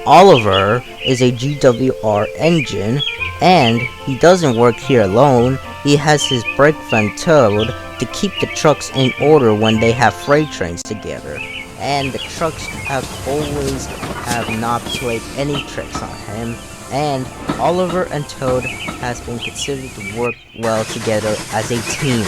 Oliver is a GWR engine, and he doesn't work here alone. He has his brake friend Toad to keep the trucks in order when they have freight trains together. And the trucks have not played any tricks on him, and Oliver and Toad has been considered to work well together as a team.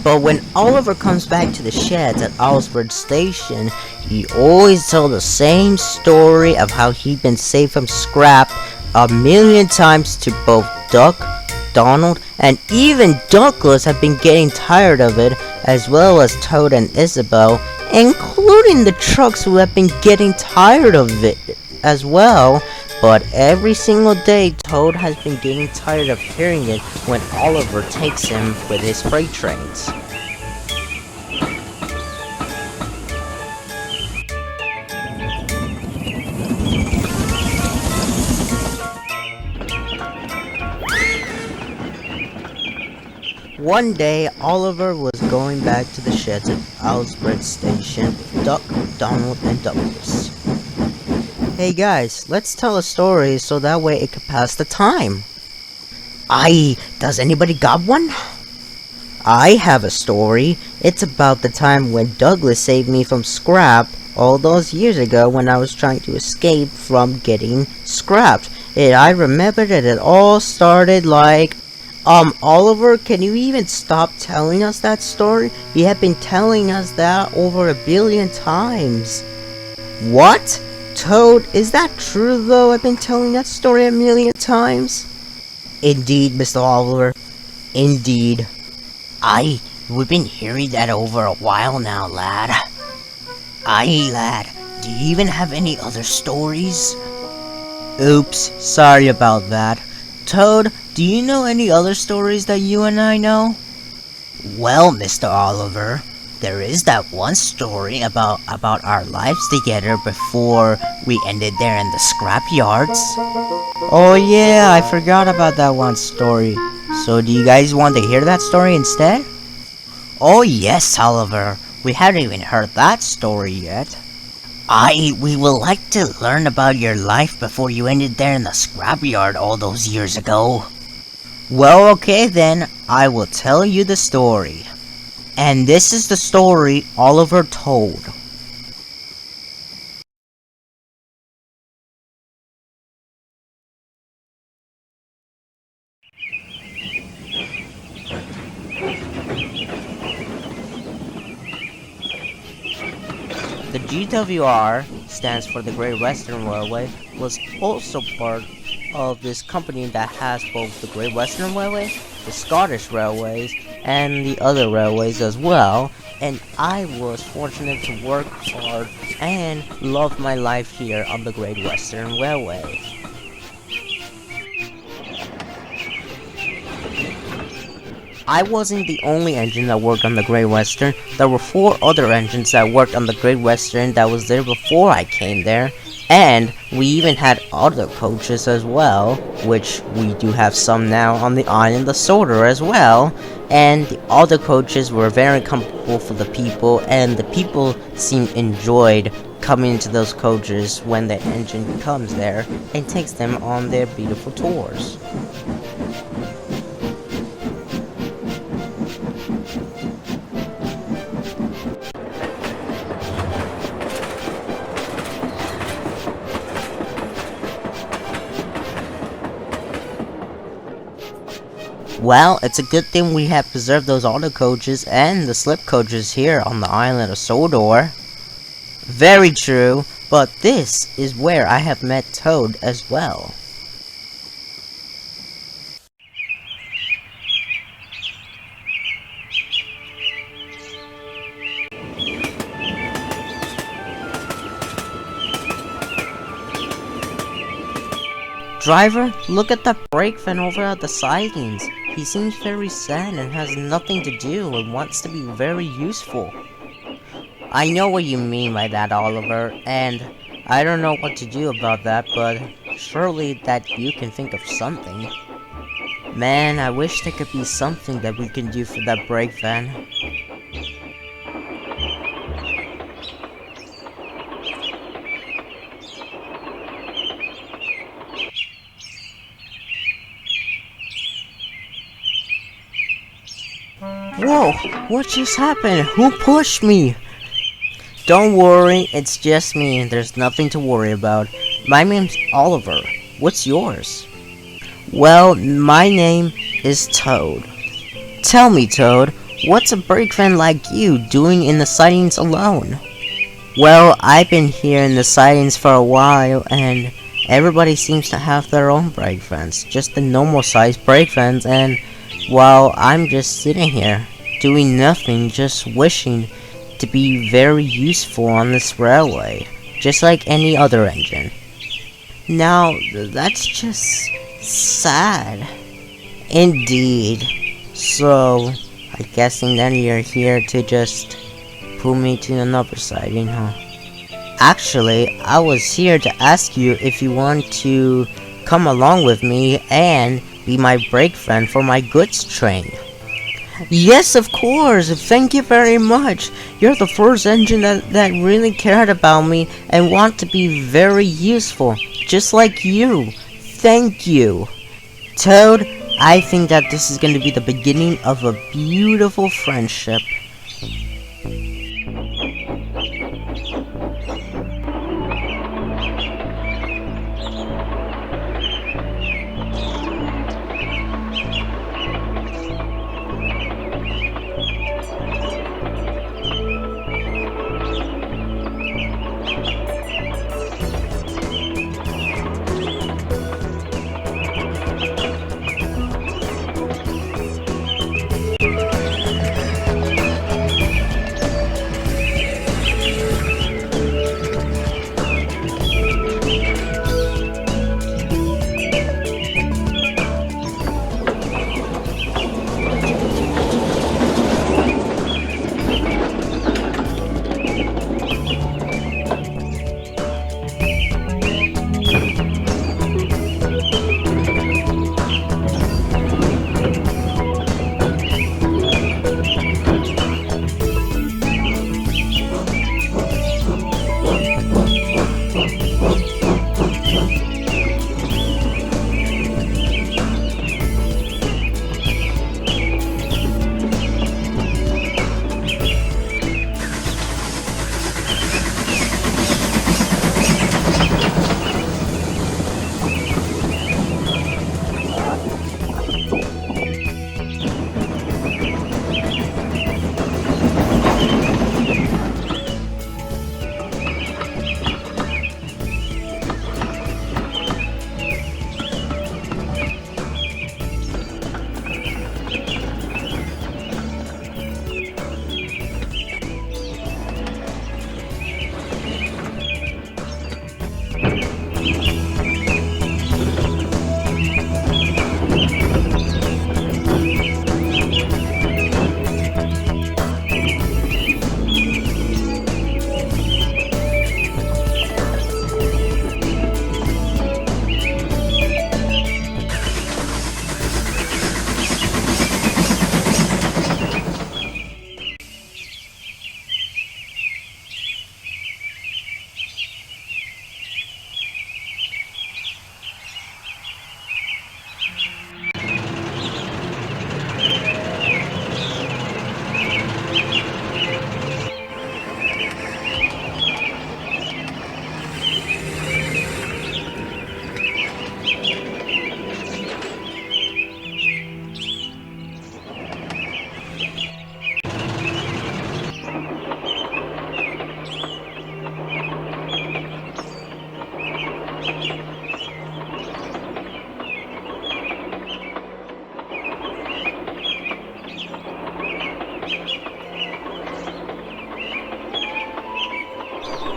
But when Oliver comes back to the sheds at Owlsbridge Station, he always tells the same story of how he'd been saved from scrap a million times to both Duck, Donald, and even Douglas have been getting tired of it, as well as Toad and Isabel, including the trucks who have been getting tired of it as well. But every single day, Toad has been getting tired of hearing it when Oliver takes him with his freight trains. One day, Oliver was going back to the sheds at Owlsbridge Station with Duck, Donald, and Douglas. Hey guys, let's tell a story so that way it can pass the time. Does anybody got one? I have a story. It's about the time when Douglas saved me from scrap all those years ago when I was trying to escape from getting scrapped. I remember that it all started like... Oliver, can you even stop telling us that story? You have been telling us that over 1 billion times. What? Toad, is that true though? I've been telling that story 1 million times. Indeed, Mr. Oliver. Indeed. We've been hearing that over a while now, lad. Lad, do you even have any other stories? Oops, sorry about that. Toad, do you know any other stories that you and I know? Well, Mr. Oliver, there is that one story about our lives together before we ended there in the scrap yards. Oh yeah, I forgot about that one story. So do you guys want to hear that story instead? Oh yes, Oliver, we haven't even heard that story yet. We would like to learn about your life before you ended there in the scrapyard all those years ago. Well, okay then, I will tell you the story. And this is the story Oliver told. The GWR, stands for the Great Western Railway, was also part of this company that has both the Great Western Railway, the Scottish Railways, and the other railways as well, and I was fortunate to work hard and love my life here on the Great Western Railway. I wasn't the only engine that worked on the Great Western. There were 4 other engines that worked on the Great Western that was there before I came there. And we even had other coaches as well, which we do have some now on the island of Sodor as well. And the other coaches were very comfortable for the people, and the people seemed enjoyed coming into those coaches when the engine comes there and takes them on their beautiful tours. Well, it's a good thing we have preserved those auto coaches and the slip coaches here on the island of Sodor. Very true, but this is where I have met Toad as well. Driver, look at that brake fan over at the sidings. He seems very sad and has nothing to do and wants to be very useful. I know what you mean by that, Oliver, and I don't know what to do about that, but surely that you can think of something. Man, I wish there could be something that we can do for that brake van. Whoa! What just happened? Who pushed me? Don't worry, it's just me. There's nothing to worry about. My name's Oliver. What's yours? Well, my name is Toad. Tell me, Toad, what's a brake van like you doing in the sidings alone? Well, I've been here in the sidings for a while, and everybody seems to have their own brake vans. Just the normal sized brake vans, and while I'm just sitting here, doing nothing, just wishing to be very useful on this railway, just like any other engine. Now, that's just sad. Indeed. So, I'm guessing then you're here to just pull me to another siding, huh? Actually, I was here to ask you if you want to come along with me and be my brake van for my goods train. Yes, of course. Thank you very much. You're the first engine that really cared about me and want to be very useful, just like you. Thank you. Toad, I think that this is going to be the beginning of a beautiful friendship.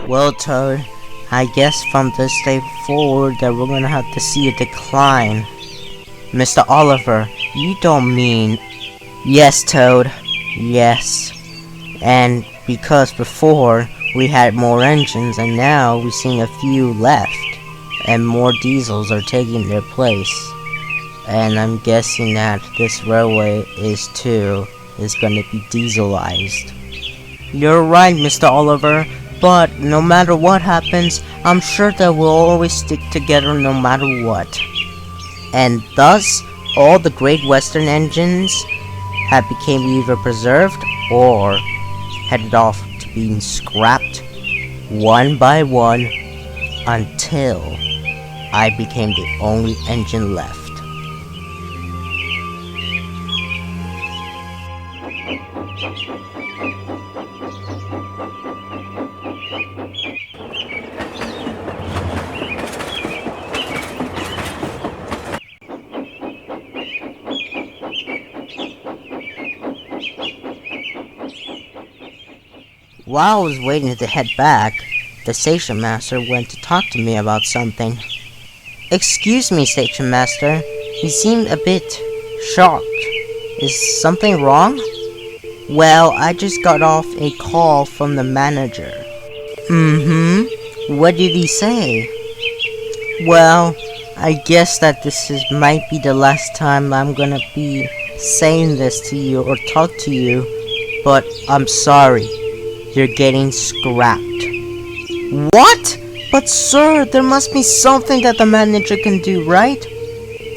Well, Toad, I guess from this day forward that we're gonna have to see a decline. Mr. Oliver, you don't mean... Yes, Toad. Yes. And because before we had more engines and now we're seeing a few left. And more diesels are taking their place. And I'm guessing that this railway is gonna be dieselized. You're right, Mr. Oliver, but no matter what happens, I'm sure that we'll always stick together no matter what. And thus, all the Great Western engines have became either preserved or headed off to being scrapped one by one until I became the only engine left. While I was waiting to head back, the station master went to talk to me about something. Excuse me, station master. You seemed a bit shocked. Is something wrong? Well, I just got off a call from the manager. What did he say? Well, I guess that might be the last time I'm gonna be saying this to you or talk to you, but I'm sorry. You're getting scrapped. What? But sir, there must be something that the manager can do, right?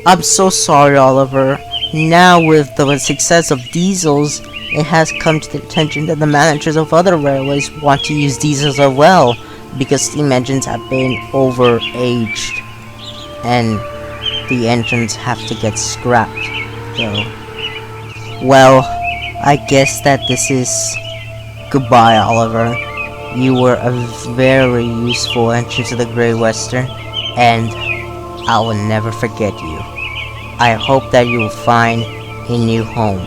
I'm so sorry, Oliver. Now with the success of diesels, it has come to the attention that the managers of other railways want to use diesels as well, because steam engines have been overaged. And the engines have to get scrapped, though. Well, I guess that this is... Goodbye, Oliver. You were a very useful engine to the Great Western, and I will never forget you. I hope that you will find a new home.